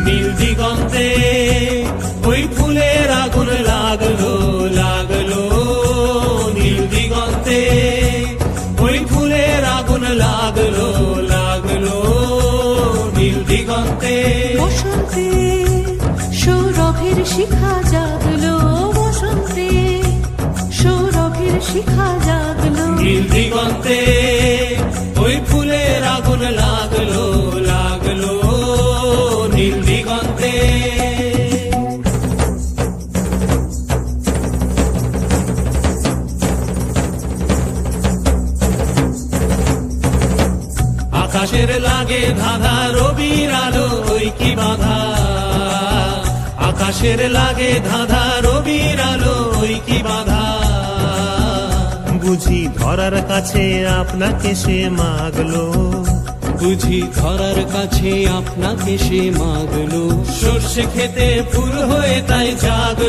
নীল দিগন্তে ওই ফুলের আগুন লাগলো লাগলো, নীল দিগন্তে ওই ফুলের আগুন লাগলো লাগলো, নীল দিগন্তে। বসন্তে সৌরভের শিখা জাগলো, বসন্তে সৌরভের শিখা জাগলো, নীল দিগন্তে ওই ফুলের আগুন লাগলো লাগলো, নীল দিগন্তে। আকাশের লাগে ধাঁধা রবির আলো ওই কি বাধা, আকাশের লাগে ধাঁধা রবির আলো ওই কি বাধা। বুঝি ধরার কাছে আপনাকে সে মাগলো, বুঝি ধরার কাছে আপনাকে সে মাগলো, সর্ষে খেতে ফুল হয়ে তাই জাগলো।